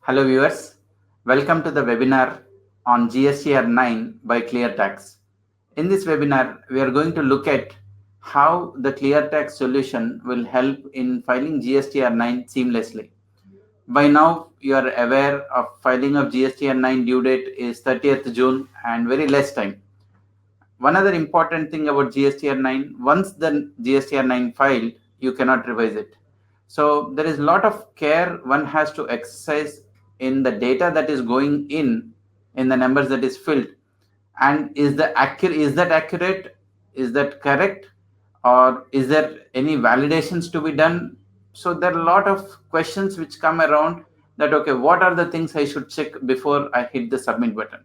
Hello viewers, welcome to the webinar on GSTR9 by ClearTax. In this webinar, we are going to look at how the ClearTax solution will help in filing GSTR9 seamlessly. By now, you are aware of filing of GSTR9 due date is 30th June and very less time. One other important thing about GSTR9, once the GSTR9 filed, you cannot revise it. So there is a lot of care one has to exercise in the data that is going in the numbers that is filled. And is that accurate? Is that correct? Or is there any validations to be done? So there are a lot of questions which come around that, okay, what are the things I should check before I hit the submit button?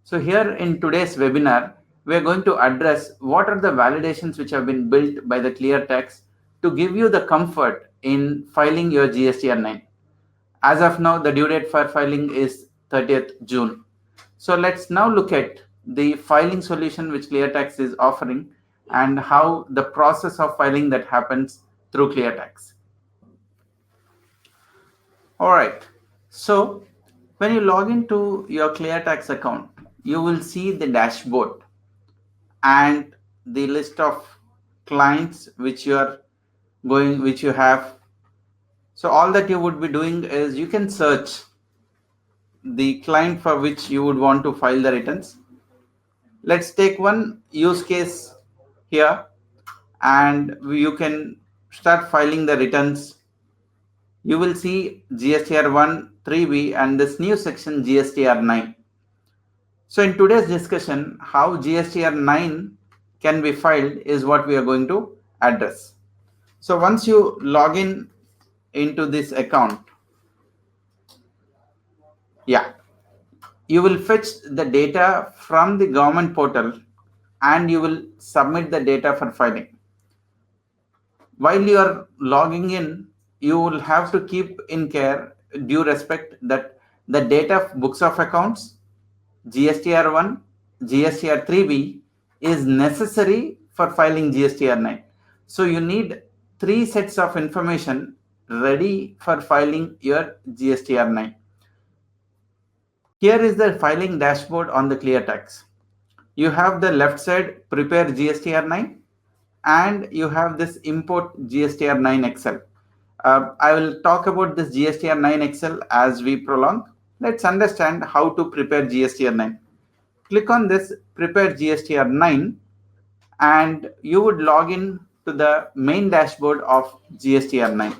So here in today's webinar, we are going to address what are the validations which have been built by the ClearTax to give you the comfort in filing your GSTR9. As of now, the due date for filing is 30th June. So let's now look at the filing solution which ClearTax is offering and how the process of filing that happens through ClearTax. All right. So when you log into your ClearTax account, you will see the dashboard and the list of clients which you have. So all that you would be doing is you can search the client for which you would want to file the returns. Let's take one use case here and you can start filing the returns. You will see GSTR1, 3B and this new section GSTR9. So in today's discussion, how GSTR9 can be filed is what we are going to address. So once you log in into this account, you will fetch the data from the government portal and you will submit the data for filing. While you are logging in, you will have to keep in care, due respect, that the data of books of accounts, GSTR1, GSTR3B is necessary for filing GSTR9. So you need 3 sets of information ready for filing your GSTR9. Here is the filing dashboard on the ClearTax. You have the left side prepare GSTR9 and you have this import GSTR9 Excel. I will talk about this GSTR9 Excel as we prolong. Let's understand how to prepare GSTR9. Click on this prepare GSTR9 and you would log in to the main dashboard of GSTR9.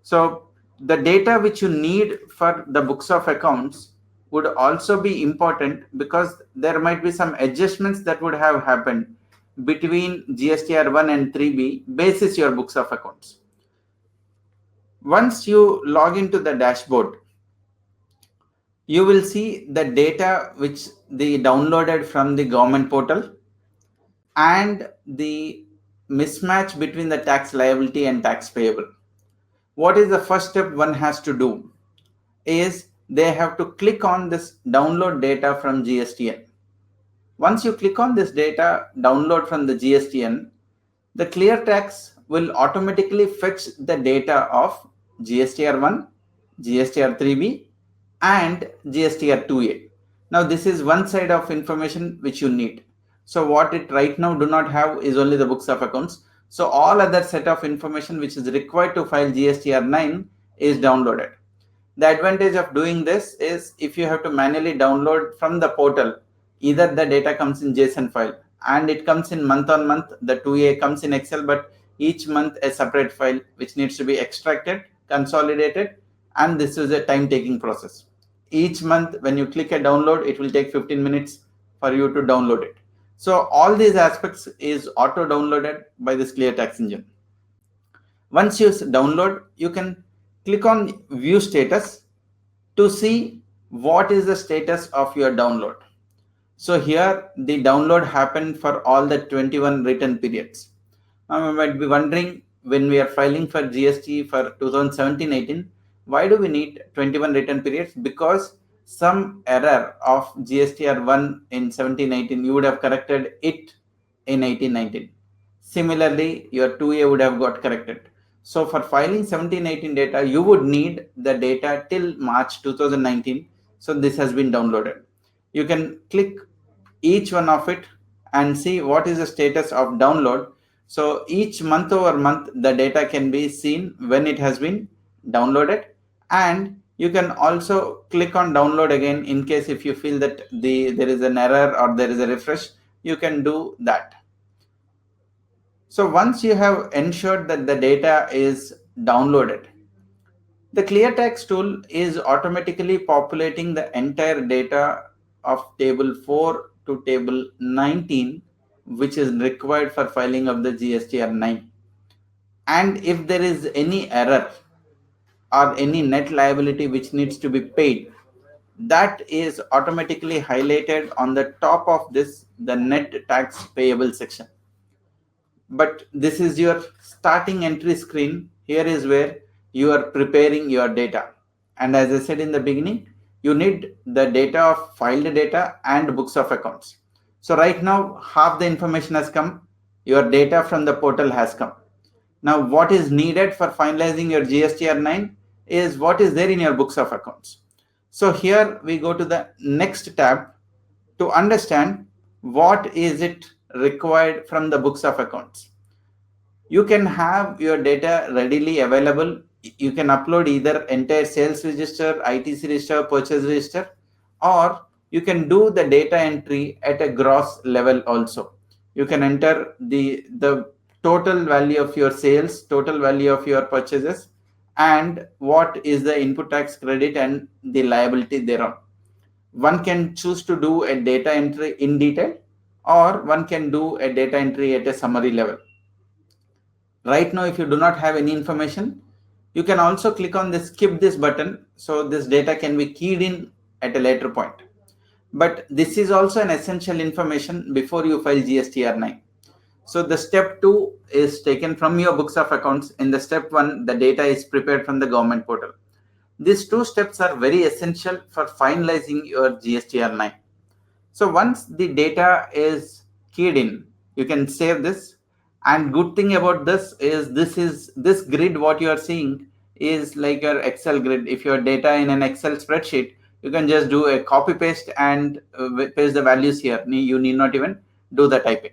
So the data which you need for the books of accounts would also be important because there might be some adjustments that would have happened between GSTR1 and 3B basis your books of accounts. Once you log into the dashboard, you will see the data which they downloaded from the government portal and the mismatch between the tax liability and tax payable. What is the first step one has to do is they have to click on this download data from GSTN. Once you click on this data download from the GSTN, the ClearTax will automatically fetch the data of GSTR1, GSTR3B and GSTR2A. Now this is one side of information which you need. So what it right now do not have is only the books of accounts. So all other set of information which is required to file GSTR9 is downloaded. The advantage of doing this is if you have to manually download from the portal, either the data comes in JSON file and it comes in month on month, the 2A comes in Excel, but each month a separate file which needs to be extracted, consolidated, and this is a time taking process. Each month when you click a download, it will take 15 minutes for you to download it. So all these aspects is auto downloaded by this ClearTax engine. Once you download, you can click on view status to see what is the status of your download. So here the download happened for all the 21 return periods. Now you might be wondering, when we are filing for GST for 2017-18, why do we need 21 return periods? Because some error of GSTR1 in 17-18, you would have corrected it in 18-19. Similarly, your 2A would have got corrected. So for filing 1718 data, you would need the data till March 2019. So this has been downloaded. You can click each one of it and see what is the status of download. So each month over month, the data can be seen when it has been downloaded. And you can also click on download again in case if you feel that there is an error or there is a refresh, you can do that. So once you have ensured that the data is downloaded, the ClearTax tool is automatically populating the entire data of table 4 to table 19, which is required for filing of the GSTR9. And if there is any error or any net liability which needs to be paid, that is automatically highlighted on the top of this, the net tax payable section. But this is your starting entry screen. Here is where you are preparing your data, and as I said in the beginning, you need the data of filed data and books of accounts. So right now half the information has come, your data from the portal has come. Now what is needed for finalizing your GSTR9 is what is there in your books of accounts. So here we go to the next tab to understand what is it required from the books of accounts. You can have your data readily available. You can upload either entire sales register, ITC register, purchase register, or you can do the data entry at a gross level also. You can enter the total value of your sales, total value of your purchases, and what is the input tax credit and the liability thereon. One can choose to do a data entry in detail, or one can do a data entry at a summary level. Right now, if you do not have any information, you can also click on the skip this button, so this data can be keyed in at a later point. But this is also an essential information before you file GSTR9. So the step 2 is taken from your books of accounts. In the step 1, the data is prepared from the government portal. These two steps are very essential for finalizing your GSTR9. So once the data is keyed in, you can save this. And good thing about this is this grid what you are seeing is like your Excel grid. If your data in an Excel spreadsheet, you can just do a copy paste and paste the values here. You need not even do the typing.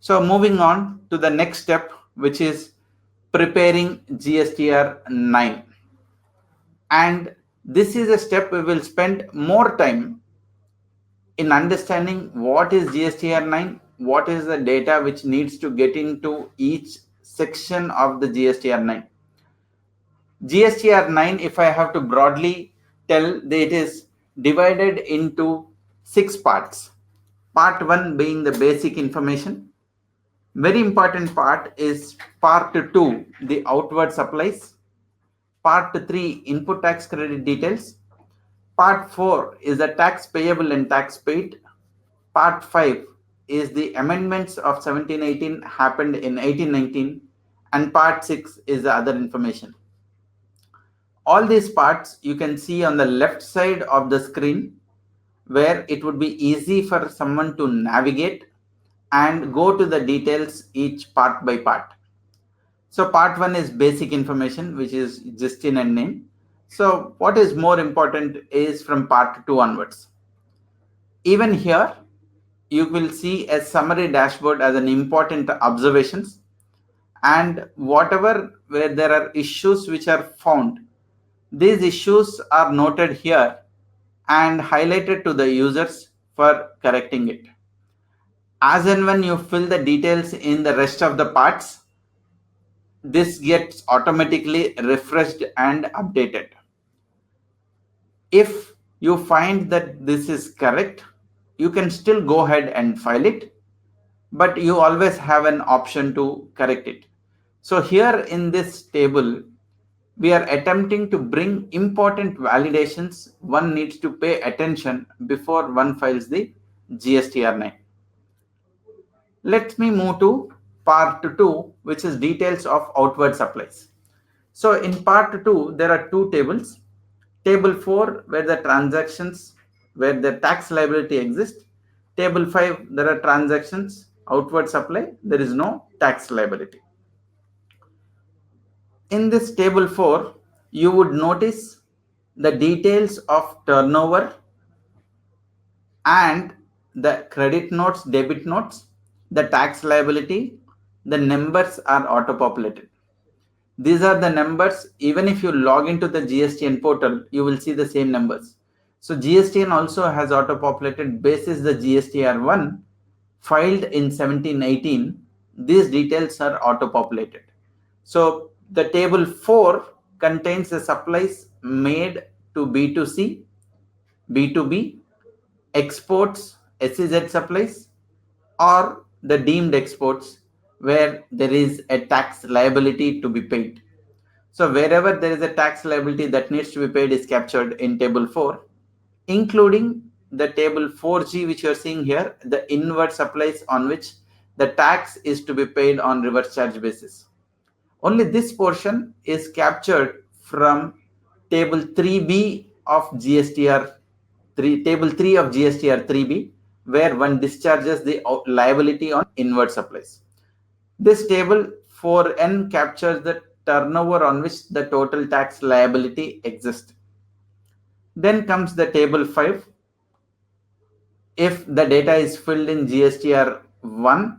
So moving on to the next step, which is preparing GSTR9. And this is a step we will spend more time in understanding what is GSTR9, what is the data which needs to get into each section of the GSTR9. GSTR9, if I have to broadly tell, it is divided into 6 parts. Part 1 being the basic information. Very important part is part 2, the outward supplies. Part 3, input tax credit details. Part 4 is the tax payable and tax paid. Part 5 is the amendments of 1718 happened in 1819, and part 6 is the other information. All these parts you can see on the left side of the screen, where it would be easy for someone to navigate and go to the details each part by part. So part 1 is basic information, which is just in and name. So what is more important is from part 2 onwards. Even here, you will see a summary dashboard as an important observations, and whatever where there are issues which are found, these issues are noted here and highlighted to the users for correcting it. As and when you fill the details in the rest of the parts, this gets automatically refreshed and updated. If you find that this is correct, you can still go ahead and file it, but you always have an option to correct it. So here in this table, we are attempting to bring important validations one needs to pay attention before one files the GSTR9. Let me move to part 2, which is details of outward supplies. So in part 2, there are 2 tables. Table 4, where the transactions, where the tax liability exists. Table 5, there are transactions, outward supply, there is no tax liability. In this table 4, you would notice the details of turnover and the credit notes, debit notes, the tax liability, the numbers are auto populated. These are the numbers. Even if you log into the GSTN portal, you will see the same numbers. So GSTN also has auto populated basis the GSTR9 filed in 1718. These details are auto populated. So the table 4 contains the supplies made to B2C, B2B, exports, SEZ supplies, or the deemed exports where there is a tax liability to be paid. So wherever there is a tax liability that needs to be paid is captured in table 4, including the table 4G which you are seeing here, the inward supplies on which the tax is to be paid on reverse charge basis. Only this portion is captured from table 3B of GSTR 3, table 3 of GSTR 3B, where one discharges the liability on inward supplies. This table 4N captures the turnover on which the total tax liability exists. Then comes the table 5. If the data is filled in GSTR1,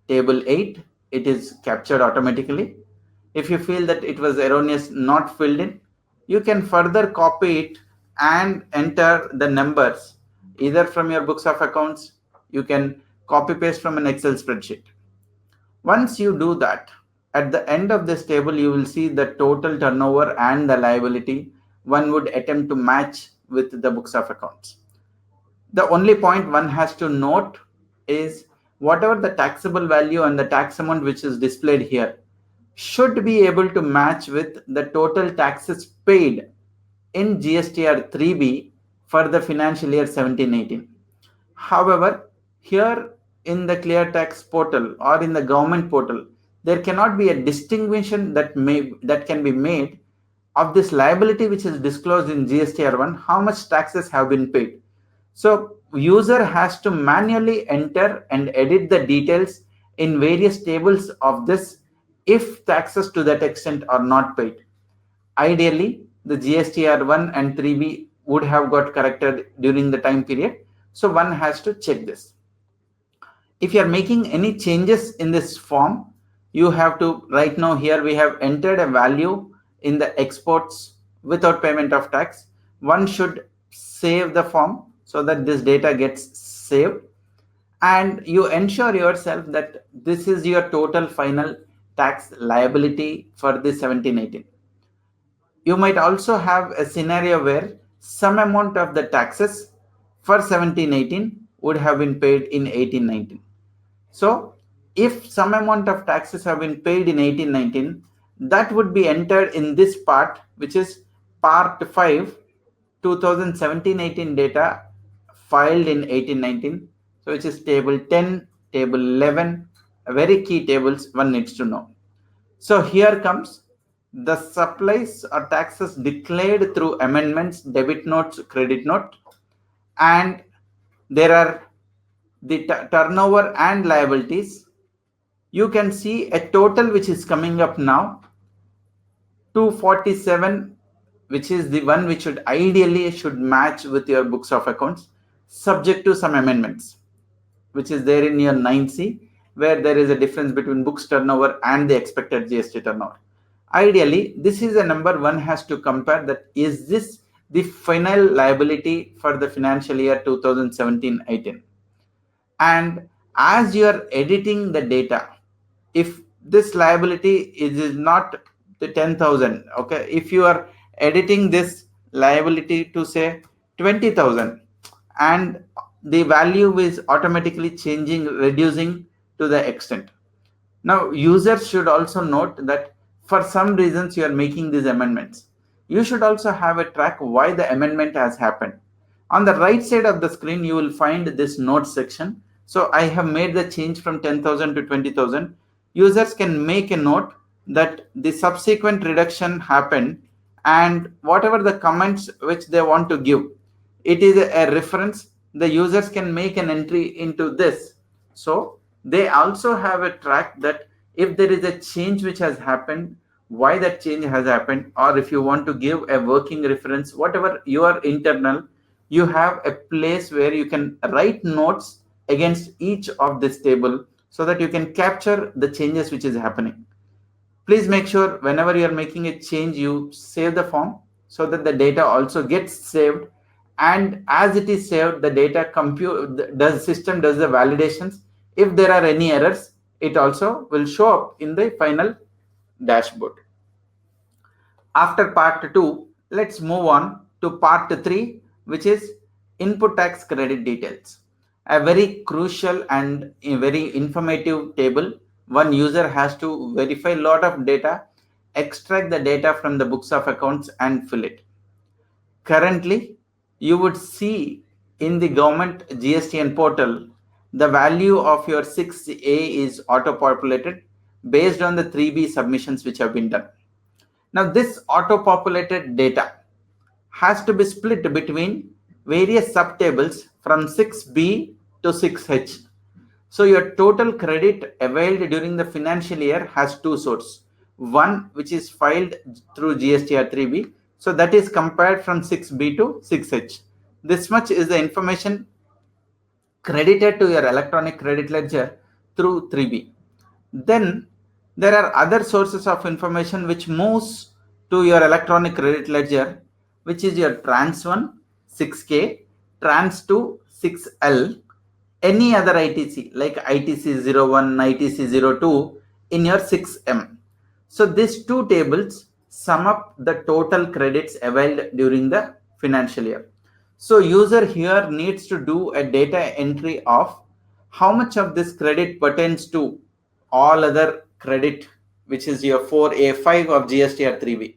table 8, it is captured automatically. If you feel that it was erroneous, not filled in, you can further copy it and enter the numbers either from your books of accounts. You can copy paste from an Excel spreadsheet. Once you do that, at the end of this table, you will see the total turnover and the liability one would attempt to match with the books of accounts. The only point one has to note is whatever the taxable value and the tax amount which is displayed here should be able to match with the total taxes paid in GSTR 3B for the financial year 1718. However, here in the ClearTax portal or in the government portal, there cannot be a distinction that can be made of this liability which is disclosed in GSTR1, how much taxes have been paid. So user has to manually enter and edit the details in various tables of this if taxes to that extent are not paid. Ideally, the GSTR1 and 3B would have got corrected during the time period. So one has to check this. If you are making any changes in this form, you have to, right now here we have entered a value in the exports without payment of tax. One should save the form so that this data gets saved, and you ensure yourself that this is your total final tax liability for this 1718. You might also have a scenario where some amount of the taxes for 1718 would have been paid in 1819. So if some amount of taxes have been paid in 1819, that would be entered in this part, which is part 5, 2017-18 data filed in 1819. So which is table 10, table 11, very key tables one needs to know. So here comes the supplies or taxes declared through amendments, debit notes, credit note, and there are the turnover and liabilities. You can see a total which is coming up now 247, which is the one which should match with your books of accounts, subject to some amendments, which is there in your 9C, where there is a difference between books turnover and the expected GST turnover. Ideally, this is a number one has to compare, that is this the final liability for the financial year 2017-18. And as you are editing the data, if this liability is not the 10,000, okay, if you are editing this liability to say 20,000, and the value is automatically changing, reducing to the extent. Now users should also note that for some reasons you are making these amendments, you should also have a track why the amendment has happened. On the right side of the screen you will find this notes section. So I have made the change from 10,000 to 20,000. Users can make a note that the subsequent reduction happened, and whatever the comments which they want to give, it is a reference. The users can make an entry into this. So they also have a track that if there is a change which has happened, why that change has happened, or if you want to give a working reference, whatever your internal, you have a place where you can write notes against each of this table so that you can capture the changes which is happening. Please make sure whenever you are making a change, you save the form so that the data also gets saved. And as it is saved, the data system does the validations. If there are any errors, it also will show up in the final dashboard. After part 2, let's move on to part 3, which is input tax credit details. A very crucial and a very informative table. One user has to verify a lot of data, extract the data from the books of accounts and fill it. Currently, you would see in the government GSTN portal, the value of your 6A is auto-populated based on the 3B submissions which have been done. Now, this auto-populated data has to be split between various subtables from 6B to 6H. So your total credit availed during the financial year has two sources. One which is filed through GSTR3B. So that is compared from 6B to 6H. This much is the information credited to your electronic credit ledger through 3B. Then there are other sources of information which moves to your electronic credit ledger, which is your trans 1 6K, trans 2 6L, any other ITC like ITC01, ITC02 in your 6M. So these two tables sum up the total credits availed during the financial year. So user here needs to do a data entry of how much of this credit pertains to all other credit, which is your 4A5 of GSTR3B.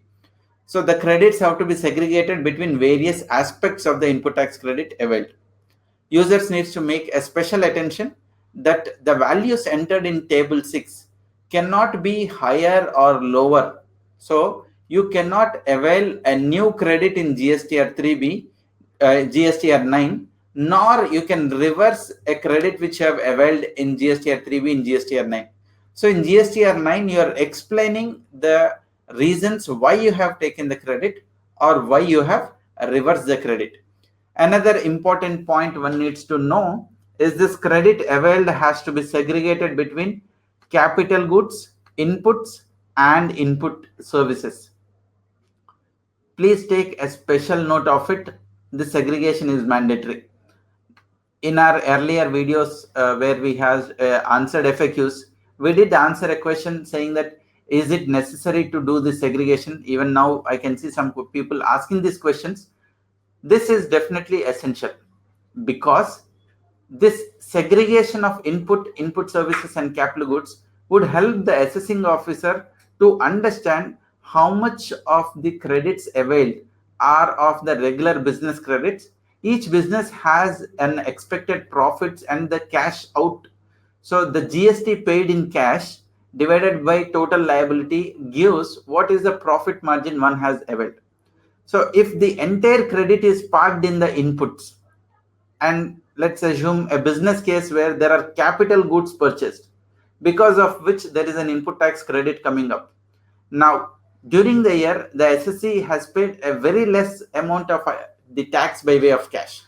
So the credits have to be segregated between various aspects of the input tax credit availed. Users needs to make a special attention that the values entered in table 6 cannot be higher or lower. So you cannot avail a new credit in GSTR3B, GSTR9, nor you can reverse a credit which you have availed in GSTR3B in GSTR9. So in GSTR9, you are explaining the reasons why you have taken the credit or why you have reversed the credit. Another important point one needs to know is this credit availed has to be segregated between capital goods, inputs, and input services. Please take a special note of it. This segregation is mandatory. In our earlier videos where we have answered FAQs, we did answer a question saying that is it necessary to do this segregation? Even now I can see some people asking these questions. This is definitely essential because this segregation of input services and capital goods would help the assessing officer to understand how much of the credits availed are of the regular business credits. Each business has an expected profits and the cash out. So the GST paid in cash divided by total liability gives what is the profit margin one has availed. So if the entire credit is parked in the inputs, and let's assume a business case where there are capital goods purchased, because of which there is an input tax credit coming up. Now, during the year, the SSC has paid a very less amount of the tax by way of cash.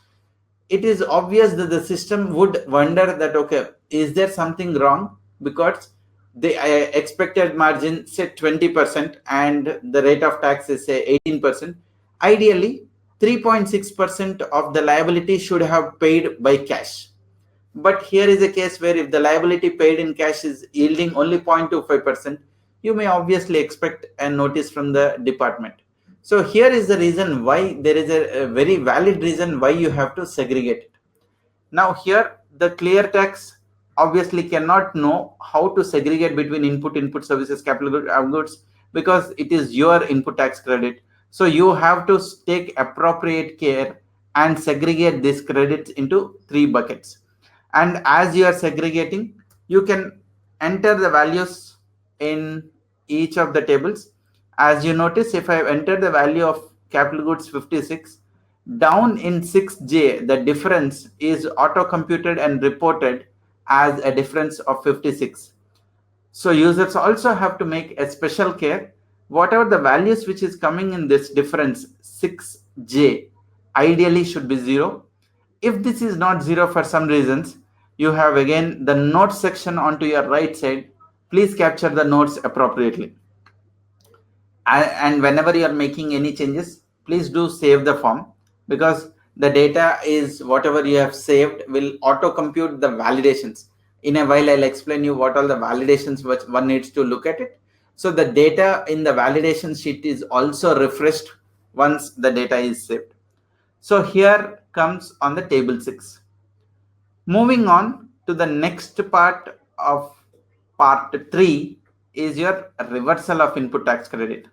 It is obvious that the system would wonder that, okay, is there something wrong? Because the expected margin say 20% and the rate of tax is say 18%. Ideally, 3.6% of the liability should have paid by cash. But here is a case where if the liability paid in cash is yielding only 0.25%, you may obviously expect a notice from the department. So here is the reason why there is a very valid reason why you have to segregate it. Now here the ClearTax obviously cannot know how to segregate between input services, capital goods, because it is your input tax credit. So you have to take appropriate care and segregate these credits into 3 buckets. And as you are segregating, you can enter the values in each of the tables. As you notice, if I enter the value of capital goods 56, down in 6J, the difference is auto computed and reported as a difference of 56. So users also have to make a special care whatever the values which is coming in this difference 6j ideally should be 0. If this is not 0 for some reasons, you have again the notes section onto your right side. Please capture the notes appropriately. And whenever you are making any changes, please do save the form, because the data is whatever you have saved will auto compute the validations. In a while I'll explain you what all the validations which one needs to look at it. So the data in the validation sheet is also refreshed once the data is saved. So here comes on the table 6. Moving on to the next part of part 3 is your reversal of input tax credit.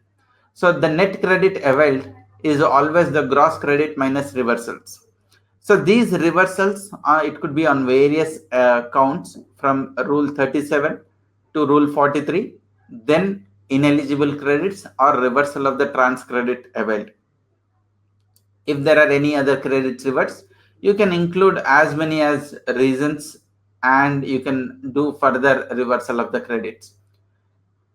So the net credit availed is always the gross credit minus reversals. So these reversals, it could be on various counts from rule 37 to rule 43, then ineligible credits or reversal of the trans credit availed. If there are any other credits reversed, you can include as many as reasons and you can do further reversal of the credits.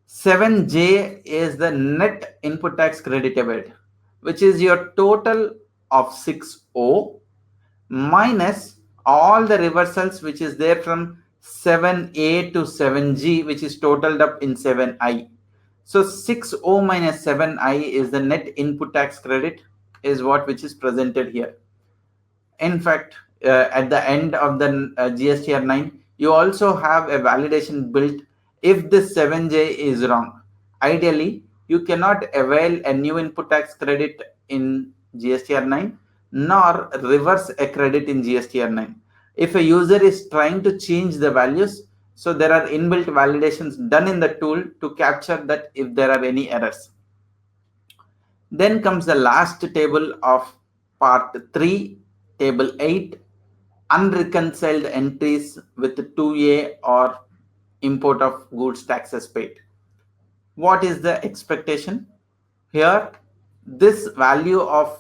7J is the net input tax credit availed, which is your total of 6O minus all the reversals which is there from 7A to 7G, which is totaled up in 7I. So 6O minus 7I is the net input tax credit, is what which is presented here. In fact, at the end of the GSTR9, you also have a validation built if this 7J is wrong. Ideally, you cannot avail a new input tax credit in GSTR9 nor reverse a credit in GSTR9. If a user is trying to change the values, so there are inbuilt validations done in the tool to capture that if there are any errors. Then comes the last table of part 3, table 8, unreconciled entries with 2A or import of goods taxes paid. What is the expectation? Here, this value of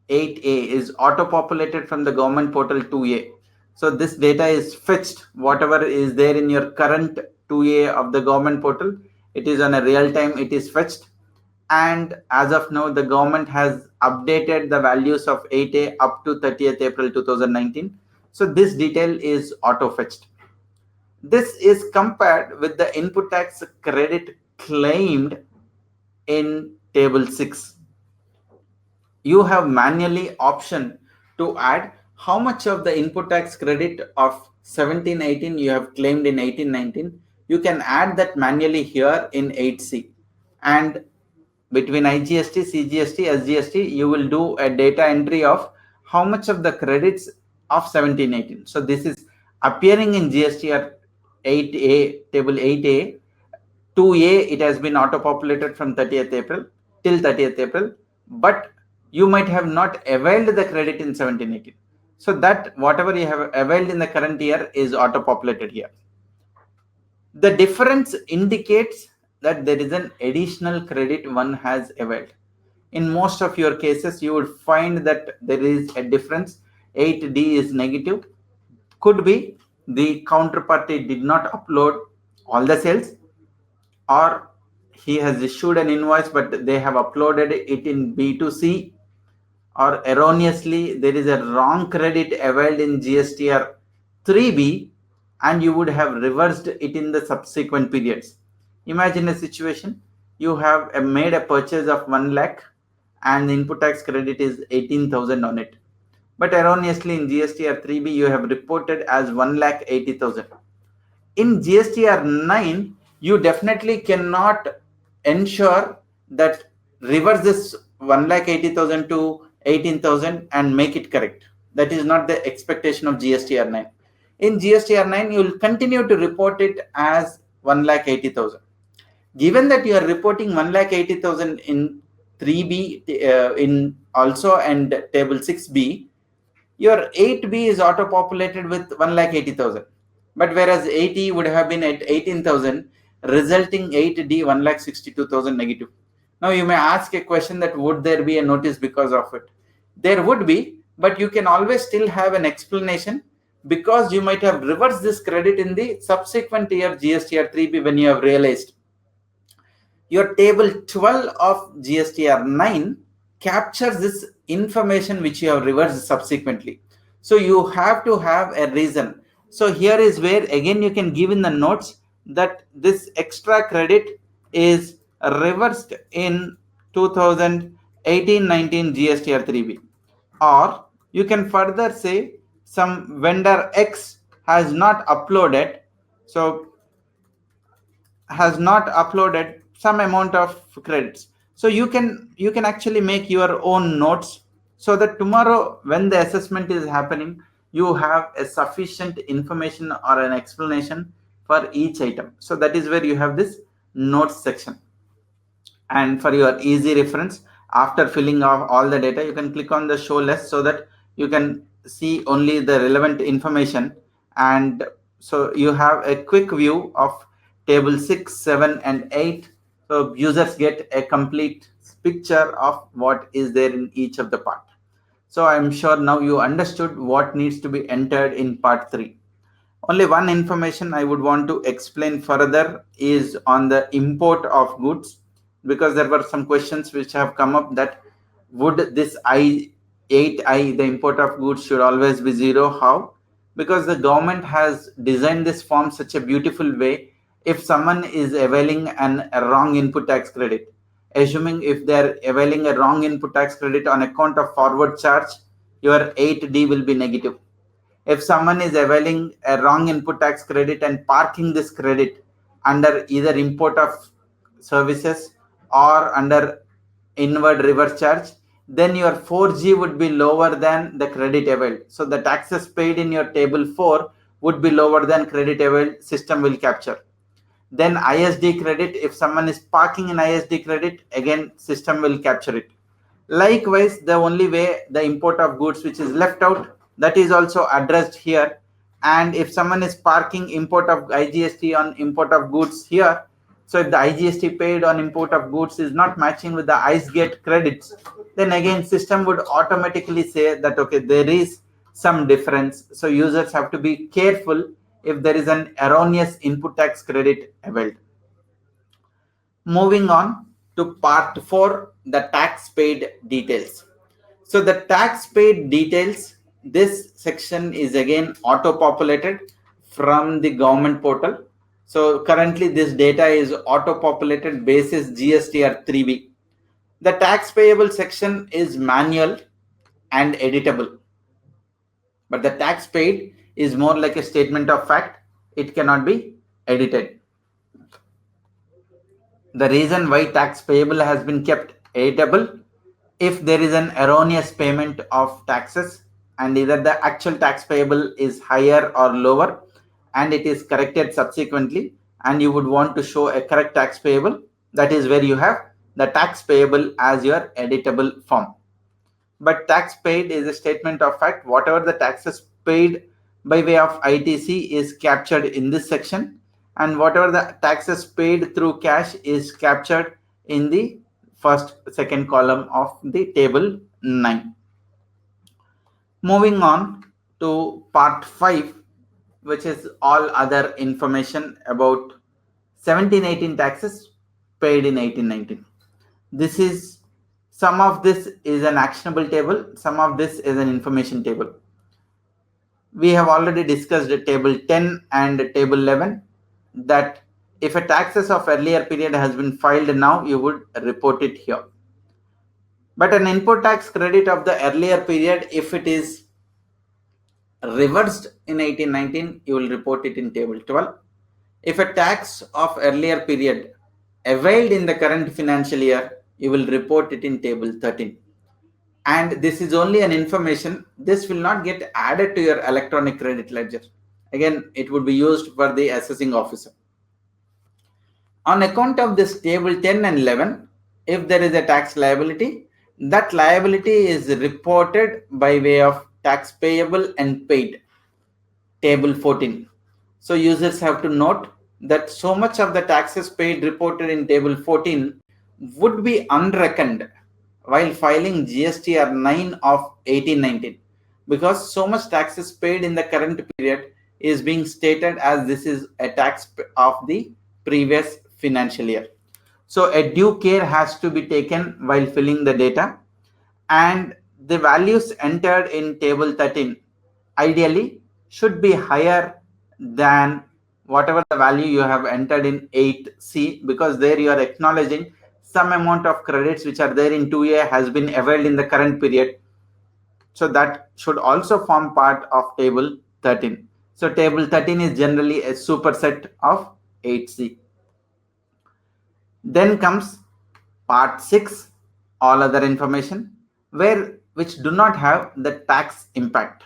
8A is auto-populated from the government portal 2A. So this data is fetched, whatever is there in your current 2A of the government portal, it is on a real time, it is fetched. And as of now, the government has updated the values of 8A up to 30th April 2019. So this detail is auto fetched. This is compared with the input tax credit claimed in table 6. You have manually option to add how much of the input tax credit of 1718 you have claimed in 1819. You can add that manually here in 8C, and between IGST, CGST, SGST, you will do a data entry of how much of the credits of 1718. So this is appearing in GSTR 8A, table 8A. 2A, it has been auto-populated from 30th April till 30th April, but you might have not availed the credit in 1718. So that whatever you have availed in the current year is auto-populated here. The difference indicates that there is an additional credit one has availed. In most of your cases, you would find that there is a difference. 8D is negative. Could be the counterparty did not upload all the sales, or he has issued an invoice but they have uploaded it in B2C, or erroneously there is a wrong credit availed in GSTR 3B and you would have reversed it in the subsequent periods. Imagine a situation, you have made a purchase of 1 lakh and the input tax credit is 18,000 on it, but erroneously in GSTR 3B you have reported as 1,80,000. In GSTR9, you definitely cannot ensure that reverse this 1,80,000 to 18,000 and make it correct. That is not the expectation of GSTR9. In GSTR9, you will continue to report it as 1,80,000. Given that you are reporting 1,80,000 in 3B in also and table 6B, your 8B is auto-populated with 1,80,000. But whereas 8E would have been at 18,000, resulting 8D 1,62,000 negative. Now you may ask a question that would there be a notice because of it? There would be, but you can always still have an explanation, because you might have reversed this credit in the subsequent year GSTR 3B when you have realized. Your table 12 of GSTR9 captures this information which you have reversed subsequently. So you have to have a reason. So here is where again you can give in the notes that this extra credit is reversed in 2018-19 GSTR 3B. Or you can further say some vendor X has not uploaded. So has not uploaded some amount of credits. So you can actually make your own notes so that tomorrow when the assessment is happening, you have a sufficient information or an explanation for each item. So that is where you have this notes section. And for your easy reference, after filling off all the data, you can click on the show less so that you can see only the relevant information. And so you have a quick view of table 6, 7 and 8, so users get a complete picture of what is there in each of the part. So I'm sure now you understood what needs to be entered in part 3. Only one information I would want to explain further is on the import of goods, because there were some questions which have come up that would this I8I, the import of goods, should always be 0? How? Because the government has designed this form such a beautiful way. If someone is availing a wrong input tax credit, assuming if they are availing a wrong input tax credit on account of forward charge, your 8D will be negative. If someone is availing a wrong input tax credit and parking this credit under either import of services or under inward reverse charge, then your 4G would be lower than the credit availed. So the taxes paid in your table 4 would be lower than credit availed, system will capture. Then ISD credit, if someone is parking in ISD credit, again system will capture it. Likewise, the only way the import of goods which is left out, that is also addressed here. And if someone is parking import of IGST on import of goods here, so if the IGST paid on import of goods is not matching with the IceGate credits, then again system would automatically say that okay, there is some difference. So users have to be careful if there is an erroneous input tax credit availed. Moving on to part 4, the tax paid details. So the tax paid details, this section is again auto populated from the government portal. So currently this data is auto populated basis GSTR 3B. The tax payable section is manual and editable, but the tax paid is more like a statement of fact. It cannot be edited. The reason why tax payable has been kept editable, if there is an erroneous payment of taxes and either the actual tax payable is higher or lower and it is corrected subsequently and you would want to show a correct tax payable, that is where you have the tax payable as your editable form. But tax paid is a statement of fact. Whatever the taxes paid by way of ITC is captured in this section, and whatever the taxes paid through cash is captured in the second column of the table 9. Moving on to part 5, which is all other information about 1718 taxes paid in 1819. This is, some of this is an actionable table, some of this is an information table. We have already discussed table 10 and table 11, that if a taxes of earlier period has been filed now, you would report it here. But an input tax credit of the earlier period, if it is reversed in 1819, you will report it in table 12. If a tax of earlier period availed in the current financial year, you will report it in table 13. And this is only an information. This will not get added to your electronic credit ledger. Again, it would be used for the assessing officer. On account of this table 10 and 11, if there is a tax liability, that liability is reported by way of tax payable and paid, table 14. So users have to note that so much of the taxes paid reported in table 14 would be unreckoned while filing GSTR9 of 1819, because so much taxes paid in the current period is being stated as this is a tax of the previous financial year. So a due care has to be taken while filling the data, and the values entered in table 13 ideally should be higher than whatever the value you have entered in 8C, because there you are acknowledging some amount of credits which are there in 2A has been availed in the current period. So that should also form part of table 13. So table 13 is generally a superset of 8C. Then comes part 6, all other information, which do not have the tax impact.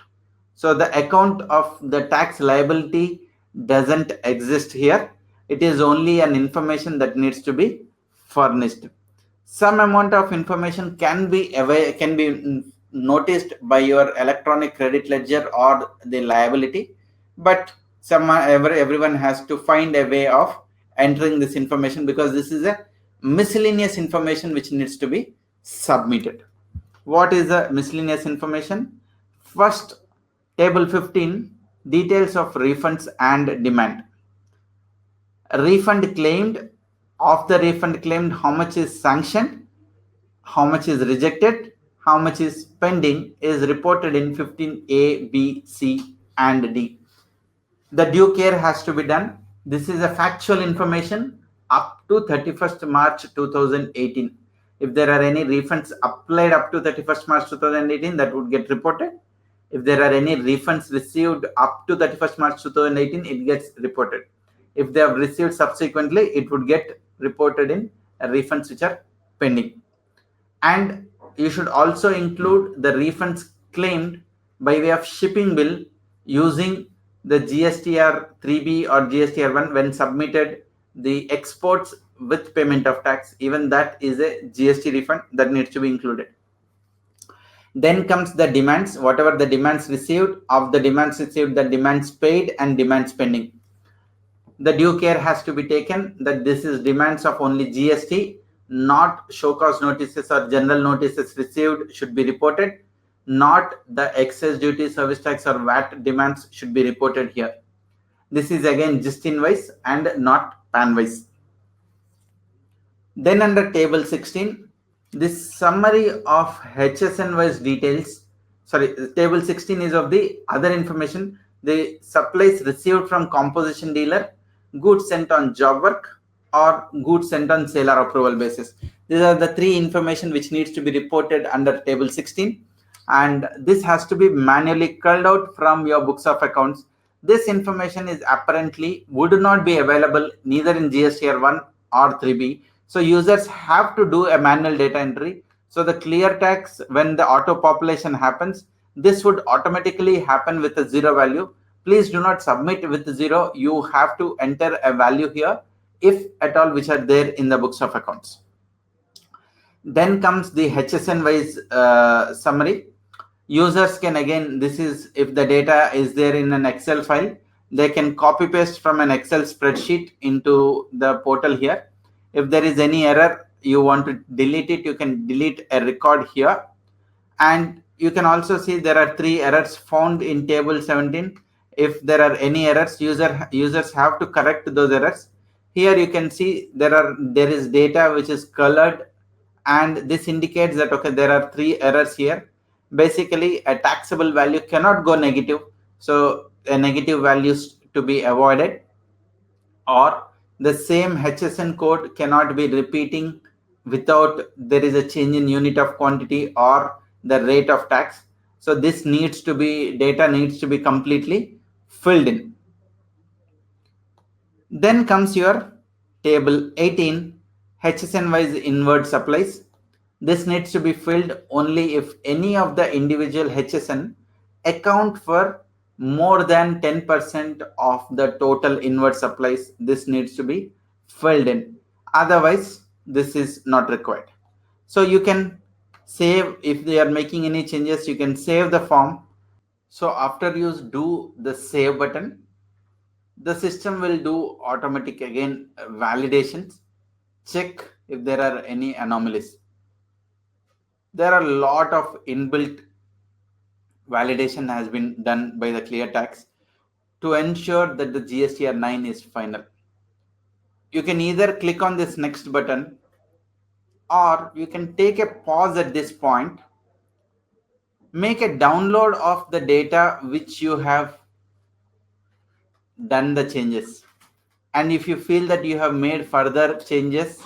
So the account of the tax liability doesn't exist here. It is only an information that needs to be furnished. Some amount of information can be noticed by your electronic credit ledger or the liability, but everyone has to find a way of entering this information, because this is a miscellaneous information which needs to be submitted. What is the miscellaneous information? First, table 15, details of refunds and demand. Refund claimed, of the refund claimed, how much is sanctioned, how much is rejected, how much is pending is reported in 15A, B, C, and D. The due care has to be done. This is a factual information up to 31st March 2018. If there are any refunds applied up to 31st March 2018, that would get reported. If there are any refunds received up to 31st March 2018, it gets reported. If they have received subsequently, it would get reported in refunds which are pending. And you should also include the refunds claimed by way of shipping bill using the GSTR 3B or GSTR 1 when submitted the exports with payment of tax. Even that is a GST refund that needs to be included. Then comes the demands, whatever the demands received, of the demands received, the demands paid and demands pending. The due care has to be taken that this is demands of only GST, not show cause notices or general notices received should be reported, not the excess duty, service tax or VAT demands should be reported here. This is again just invoice and not PAN wise. Then under table 16, this summary of HSN wise details, table 16 is of the other information, the supplies received from composition dealer, goods sent on job work, or goods sent on sale or approval basis. These are the three information which needs to be reported under table 16, and this has to be manually culled out from your books of accounts. This information is apparently would not be available neither in GSTR 1 or 3B. So users have to do a manual data entry. So the ClearTax, when the auto population happens, this would automatically happen with a 0 value. Please do not submit with 0. You have to enter a value here, if at all, which are there in the books of accounts. Then comes the HSN wise summary. Users can, again, this is if the data is there in an Excel file, they can copy paste from an Excel spreadsheet into the portal here. If there is any error, you want to delete it, you can delete a record here. And you can also see there are 3 errors found in table 17. If there are any errors, users have to correct those errors. Here you can see there is data which is colored, and this indicates that okay, there are 3 errors here. Basically, a taxable value cannot go negative, so a negative values to be avoided, or the same HSN code cannot be repeating without there is a change in unit of quantity or the rate of tax. So this data needs to be completely filled in. Then comes your table 18, HSN wise inward supplies. This needs to be filled only if any of the individual HSN account for more than 10% of the total inward supplies. This needs to be filled in. Otherwise, this is not required. So you can save, if they are making any changes, you can save the form. So after you do the save button, the system will do automatic again validations, check if there are any anomalies. There are a lot of inbuilt validation has been done by the ClearTax to ensure that the GSTR9 is final. you can either click on this next button, or you can take a pause at this point, make a download of the data which you have done the changes. And if you feel that you have made further changes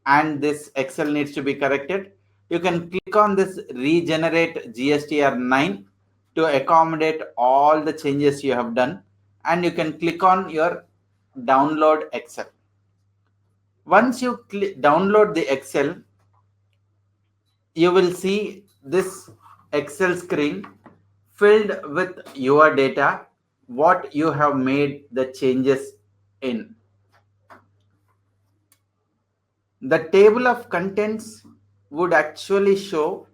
and this Excel needs to be corrected, you can click on this regenerate GSTR9 to accommodate all the changes you have done, and you can click on your download Excel. Once you download the Excel, you will see this Excel screen filled with your data, what you have made the changes in. The table of contents would actually show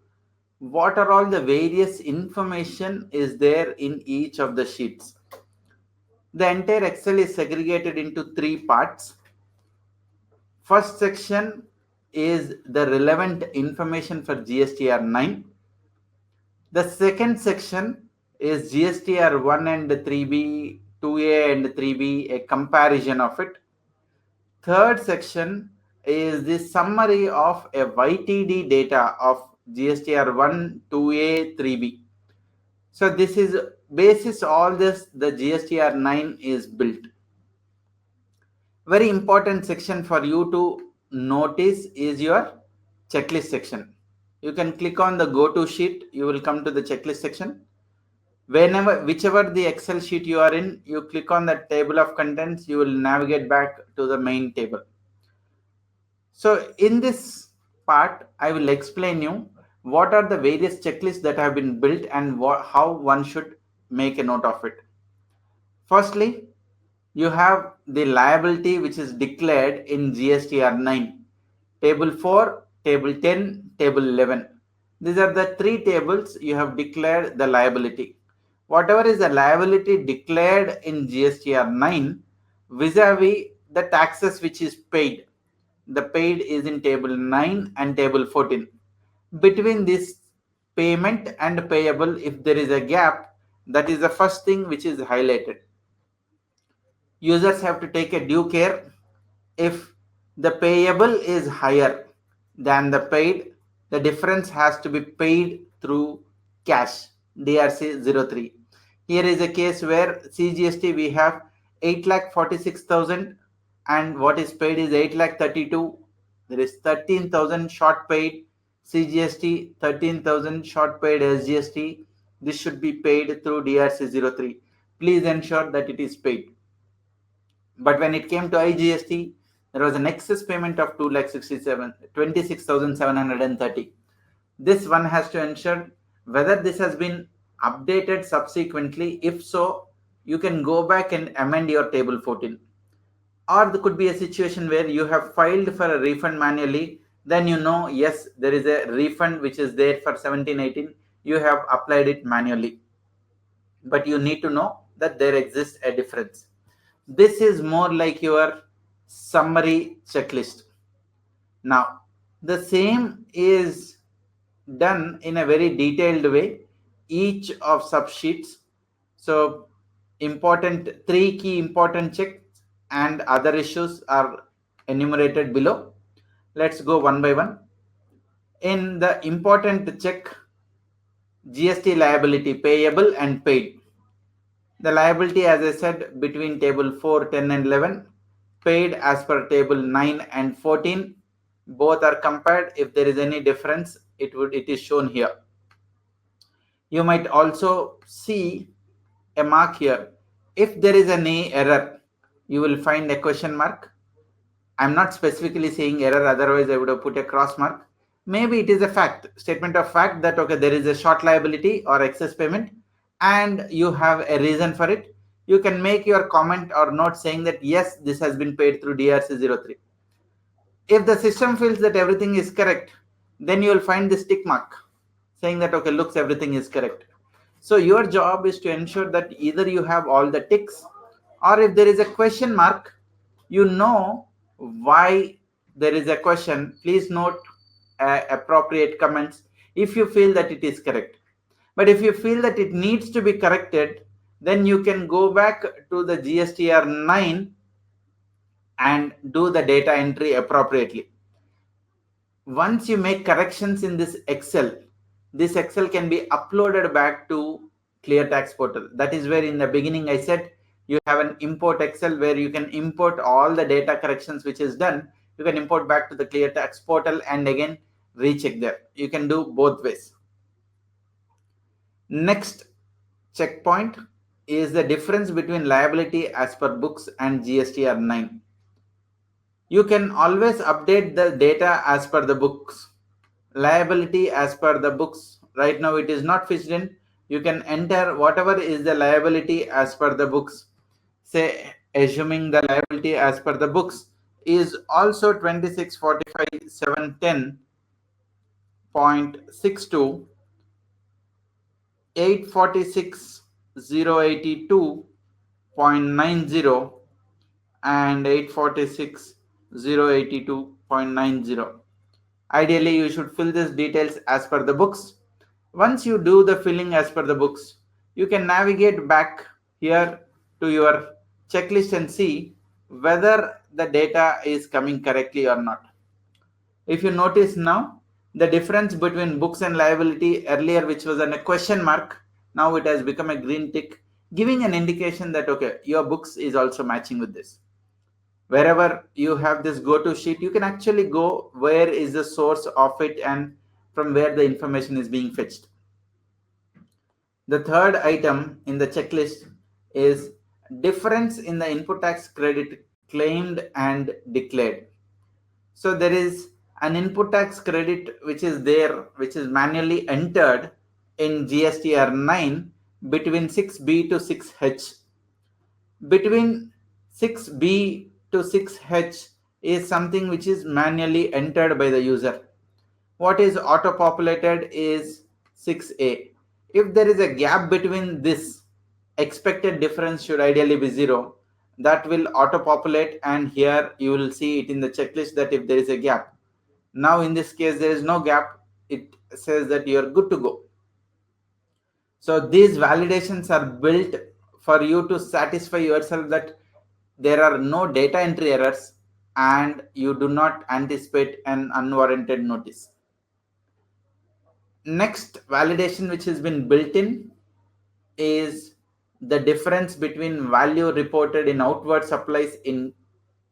what are all the various information is there in each of the sheets. The entire Excel is segregated into 3 parts. First section is the relevant information for GSTR9. The second section is GSTR1 and 3B, 2A and 3B, a comparison of it. Third section is the summary of a YTD data of GSTR1, 2A, 3B. So this is basis all this, the GSTR9 is built. Very important section for you to notice is your checklist section. You can click on the go to sheet, you will come to the checklist section. Whichever the Excel sheet you are in, you click on the table of contents, you will navigate back to the main table. So in this part, I will explain you what are the various checklists that have been built and how one should make a note of it. Firstly, you have the liability which is declared in GSTR9, table 4, table 10, table 11. These are the 3 tables you have declared the liability. Whatever is the liability declared in GSTR9 vis-a-vis the taxes which is paid. The paid is in table 9 and table 14. Between this payment and payable, if there is a gap, that is the first thing which is highlighted. Users have to take a due care. If the payable is higher than the paid, the difference has to be paid through cash, DRC03. Here is a case where CGST we have 8,46,000 and what is paid is 8,32,000. There is 13,000 short paid CGST, 13,000 short paid SGST. This should be paid through DRC03. Please ensure that it is paid. But when it came to IGST, there was an excess payment of 26,730. This one has to ensure whether this has been updated subsequently. If so, you can go back and amend your table 14. Or there could be a situation where you have filed for a refund manually, then you know, yes, there is a refund which is there for 17-18, you have applied it manually. But you need to know that there exists a difference. This is more like your summary checklist. Now, the same is done in a very detailed way, each of subsheets. So, important 3 key important checks and other issues are enumerated below. Let's go one by one. In the important check, GST liability payable and paid. The liability, as I said, between table 4, 10 and 11, paid as per table 9 and 14. Both are compared. If there is any difference, it is shown here. You might also see a mark here. If there is any error, you will find a question mark. I'm not specifically saying error, otherwise I would have put a cross mark. Maybe it is a fact, statement of fact that okay, there is a short liability or excess payment and you have a reason for it. You can make your comment or note saying that yes, this has been paid through DRC03. If the system feels that everything is correct, then you will find this tick mark saying that okay, looks everything is correct. So your job is to ensure that either you have all the ticks, or if there is a question mark, you know why there is a question. Please note appropriate comments if you feel that it is correct. But if you feel that it needs to be corrected, then you can go back to the GSTR9 and do the data entry appropriately. Once you make corrections in this Excel can be uploaded back to ClearTax portal. That is where in the beginning I said you have an import Excel where you can import all the data corrections which is done. You can import back to the ClearTax portal and again recheck there. You can do both ways. Next checkpoint is the difference between liability as per books and GSTR9. You can always update the data as per the books. Liability as per the books, right now it is not fixed in. You can enter whatever is the liability as per the books. Say, assuming the liability as per the books is also 2645,710.62, 846,082.90 and 846,082.90. Ideally, you should fill these details as per the books. Once you do the filling as per the books, you can navigate back here to your checklist and see whether the data is coming correctly or not. If you notice now, the difference between books and liability earlier, which was a question mark, now it has become a green tick, giving an indication that okay, your books is also matching with this. Wherever you have this go-to sheet, you can actually go where is the source of it and from where the information is being fetched. The third item in the checklist is difference in the input tax credit claimed and declared. So there is an input tax credit which is there, which is manually entered in GSTR9 between 6B to 6H. Between 6B to 6H is something which is manually entered by the user. What is auto populated is 6A. If there is a gap between this, expected difference should ideally be 0. That will auto populate, and here you will see it in the checklist that if there is a gap. Now in this case there is no gap, it says that you are good to go. So these validations are built for you to satisfy yourself that there are no data entry errors and you do not anticipate an unwarranted notice. Next validation which has been built in is the difference between value reported in outward supplies in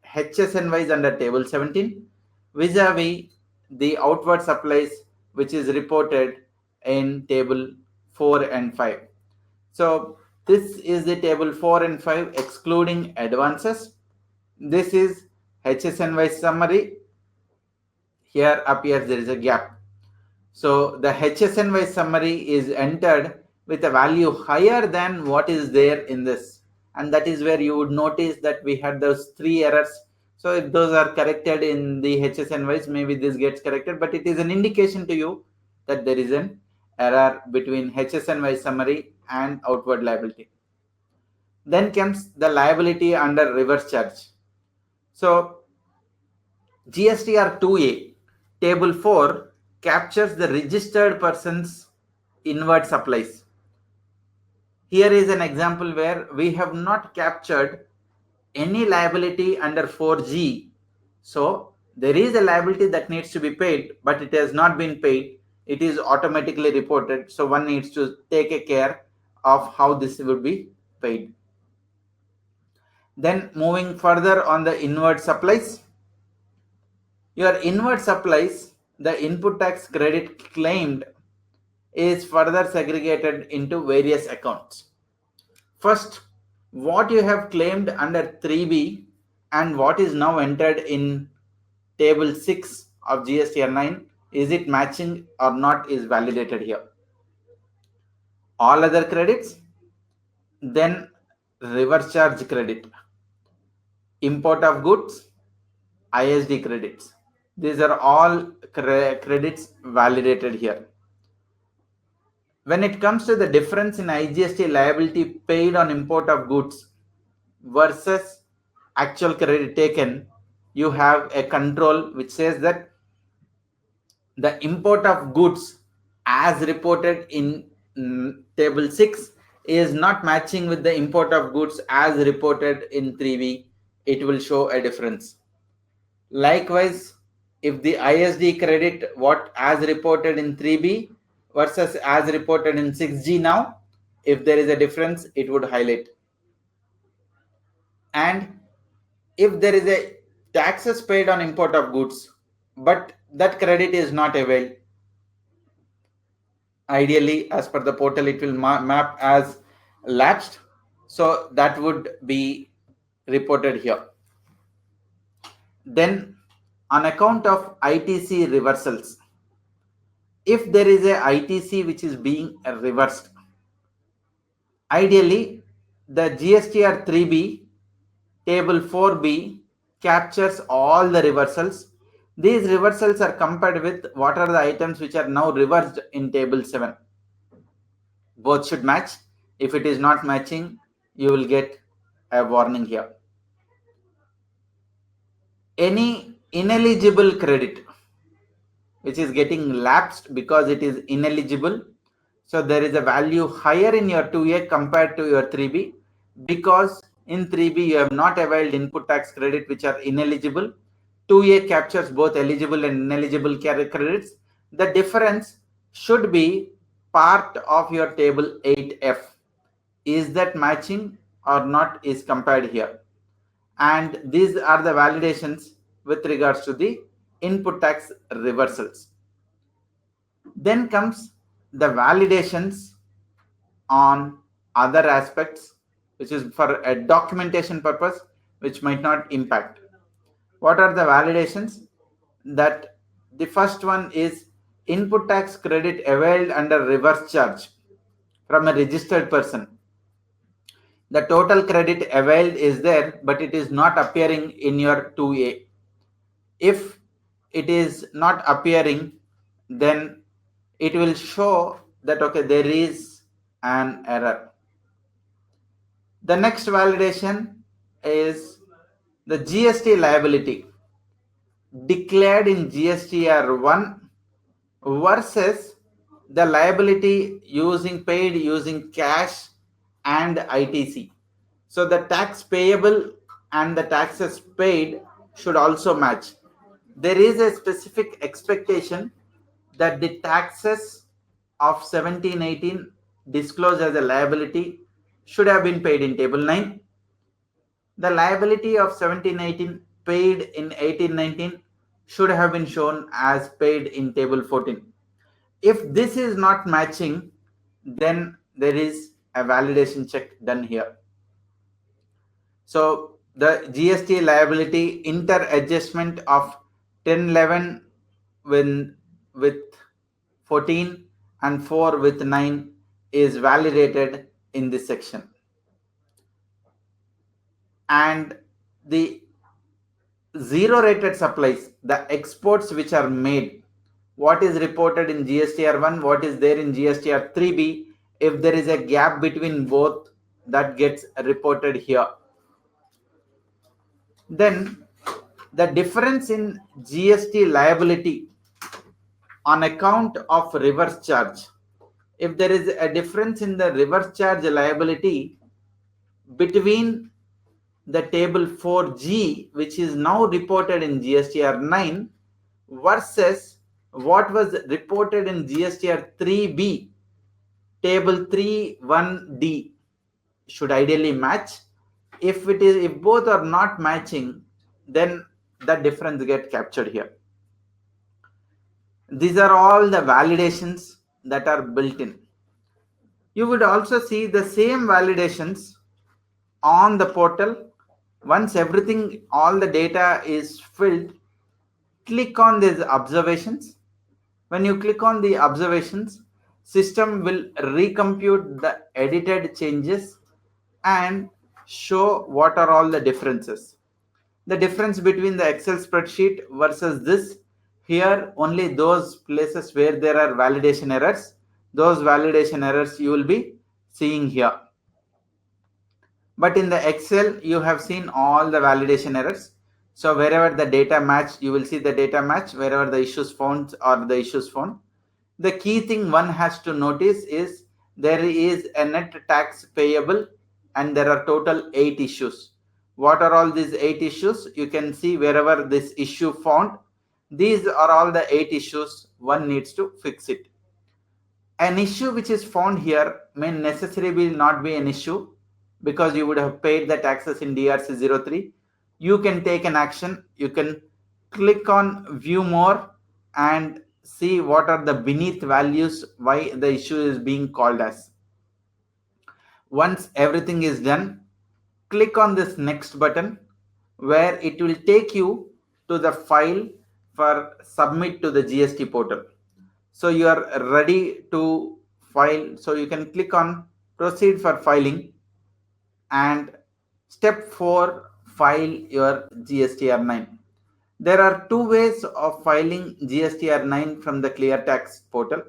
HSNYs under table 17 vis-a-vis the outward supplies which is reported in table 4 and 5. So this is the table 4 and 5 excluding advances. This is HSNY summary. Here appears there is a gap. So the HSNY summary is entered with a value higher than what is there in this. And that is where you would notice that we had those 3 errors. So if those are corrected in the HSNYs, maybe this gets corrected, but it is an indication to you that there is an error between HSNY summary and outward liability. Then comes the liability under reverse charge. So GSTR2A, table 4, captures the registered person's inward supplies. Here is an example where we have not captured any liability under 4G. So there is a liability that needs to be paid, but it has not been paid. It is automatically reported. So one needs to take a care of how this will be paid. Then moving further on the inward supplies. Your inward supplies, the input tax credit claimed is further segregated into various accounts. First, what you have claimed under 3B and what is now entered in table 6 of GSTR9, is it matching or not is validated here. All other credits, then reverse charge credit, import of goods, ISD credits. These are all credits validated here. When it comes to the difference in IGST liability paid on import of goods versus actual credit taken, you have a control which says that the import of goods as reported in table 6 is not matching with the import of goods as reported in 3B. it will show a difference. Likewise, if the ISD credit what as reported in 3B versus as reported in 6G now, if there is a difference, it would highlight. And if there is a taxes paid on import of goods, but that credit is not availed, ideally as per the portal it will map as lapsed, so that would be reported here. Then on account of ITC reversals, if there is a ITC which is being reversed, ideally the GSTR 3B table 4B captures all the reversals. These reversals are compared with what are the items which are now reversed in table 7. Both should match. If it is not matching, you will get a warning here. Any ineligible credit which is getting lapsed because it is ineligible, so there is a value higher in your 2A compared to your 3B, because in 3B you have not availed input tax credit which are ineligible. 2A captures both eligible and ineligible credits. The difference should be part of your table 8F. Is that matching or not is compared here. And these are the validations with regards to the input tax reversals. Then comes the validations on other aspects, which is for a documentation purpose, which might not impact. What are the validations? That the first one is input tax credit availed under reverse charge from a registered person. The total credit availed is there, but it is not appearing in your 2A. If it is not appearing, then it will show that okay, there is an error. The next validation is the GST liability declared in GSTR9 versus the liability paid using cash and ITC. So the tax payable and the taxes paid should also match. There is a specific expectation that the taxes of 1718 disclosed as a liability should have been paid in table 9. The liability of 1718 paid in 1819 should have been shown as paid in table 14. If this is not matching, then there is a validation check done here. So the GST liability inter adjustment of 1011 with 14 and 4 with 9 is validated in this section. And the zero rated supplies, the exports which are made, what is reported in GSTR9, what is there in GSTR3B, if there is a gap between both, that gets reported here. Then the difference in GST liability on account of reverse charge, if there is a difference in the reverse charge liability between the table 4G, which is now reported in GSTR9, versus what was reported in GSTR3B, table 31D should ideally match. If both are not matching, then the difference get captured here. These are all the validations that are built in. You would also see the same validations on the portal. Once everything, all the data is filled, click on these observations. When you click on the observations, system will recompute the edited changes and show what are all the differences. The difference between the Excel spreadsheet versus this, here only those places where there are validation errors, those validation errors you will be seeing here. But in the Excel, you have seen all the validation errors. So wherever the data match, you will see the data match. Wherever the issues found or the issues found. The key thing one has to notice is there is a net tax payable and there are total 8 issues. What are all these 8 issues? You can see wherever this issue found, these are all the 8 issues one needs to fix it. An issue which is found here may necessarily not be an issue because you would have paid the taxes in DRC03. You can take an action. You can click on view more and see what are the beneath values why the issue is being called as. Once everything is done, click on this next button where it will take you to the file for submit to the GST portal. So you are ready to file. So you can click on proceed for filing, and step 4, file your GSTR9. There are two ways of filing GSTR9 from the ClearTax portal.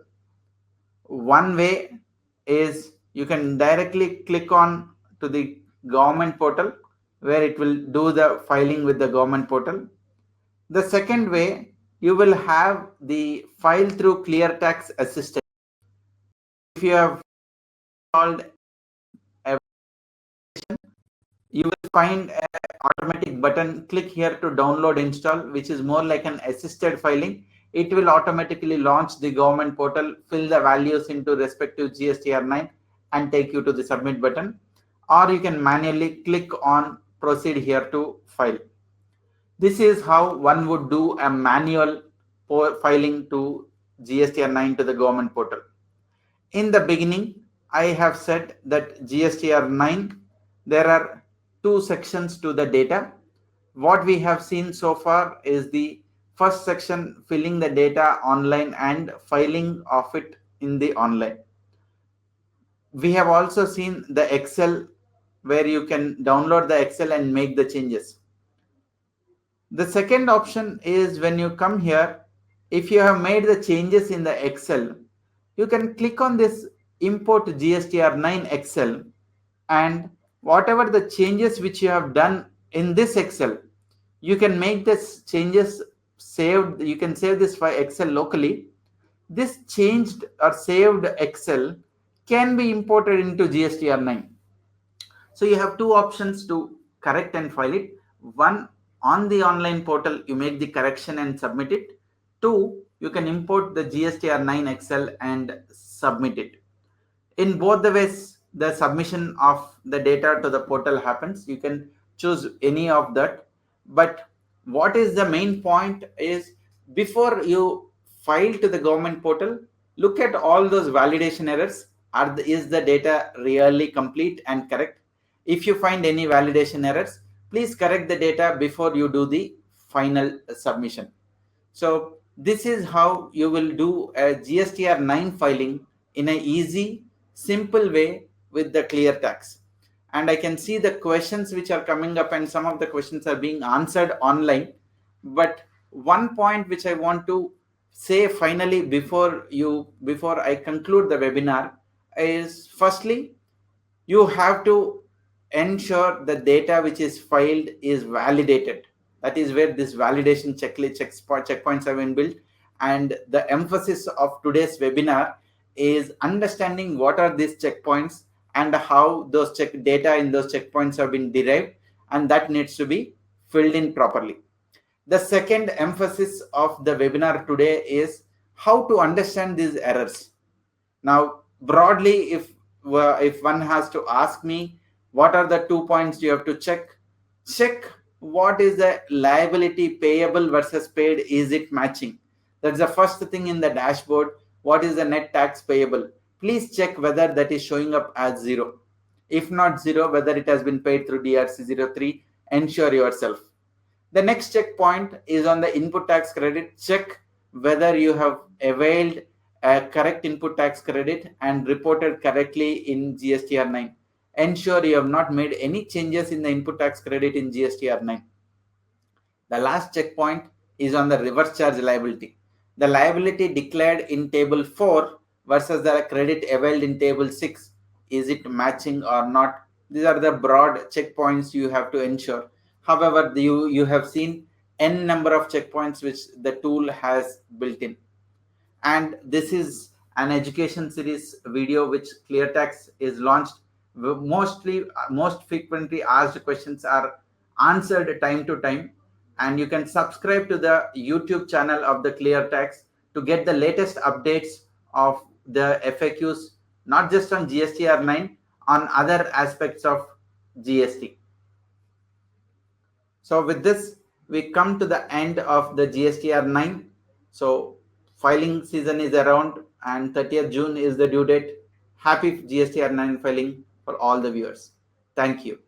One way is you can directly click on to the government portal where it will do the filing with the government portal. The second way, you will have the file through ClearTax assistant. If you have installed a, you will find an automatic button. Click here to download install, which is more like an assisted filing. It will automatically launch the government portal, fill the values into respective GSTR9 and take you to the submit button, or you can manually click on proceed here to file. This is how one would do a manual filing to GSTR9 to the government portal. In the beginning, I have said that GSTR9, there are two sections to the data. What we have seen so far is the first section, filling the data online and filing of it in the online. We have also seen the Excel where you can download the Excel and make the changes. The second option is when you come here, if you have made the changes in the Excel, you can click on this import GSTR9 Excel, and whatever the changes which you have done in this Excel, you can make this changes saved. You can save this file Excel locally. This changed or saved Excel can be imported into GSTR9. So you have two options to correct and file it. One, on the online portal, you make the correction and submit it. Two, you can import the GSTR9 Excel and submit it. In both the ways, the submission of the data to the portal happens. You can choose any of that. But what is the main point is, before you file to the government portal, look at all those validation errors. Is the data really complete and correct? If you find any validation errors, please correct the data before you do the final submission. So this is how you will do a GSTR9 filing in an easy, simple way with the ClearTax. And I can see the questions which are coming up, and some of the questions are being answered online. But one point which I want to say finally before I conclude the webinar is, firstly, you have to ensure the data which is filed is validated. That is where this validation checklist checkpoints have been built. And the emphasis of today's webinar is understanding what are these checkpoints and how those data in those checkpoints have been derived, and that needs to be filled in properly. The second emphasis of the webinar today is how to understand these errors. Now, broadly, if one has to ask me, what are the 2 points you have to check? Check what is the liability payable versus paid. Is it matching? That's the first thing in the dashboard. What is the net tax payable? Please check whether that is showing up as 0. If not 0, whether it has been paid through DRC03. Ensure yourself. The next checkpoint is on the input tax credit. Check whether you have availed a correct input tax credit and reported correctly in GSTR9. Ensure you have not made any changes in the input tax credit in GSTR9. The last checkpoint is on the reverse charge liability. The liability declared in table 4 versus the credit availed in table 6. Is it matching or not? These are the broad checkpoints you have to ensure. However, you have seen n number of checkpoints which the tool has built in. And this is an education series video which ClearTax is launched. Most frequently asked questions are answered time to time. And you can subscribe to the YouTube channel of the ClearTax to get the latest updates of the FAQs, not just on GSTR9, on other aspects of GST. So with this, we come to the end of the GSTR9. So filing season is around and 30th June is the due date. Happy GSTR9 filing for all the viewers. Thank you.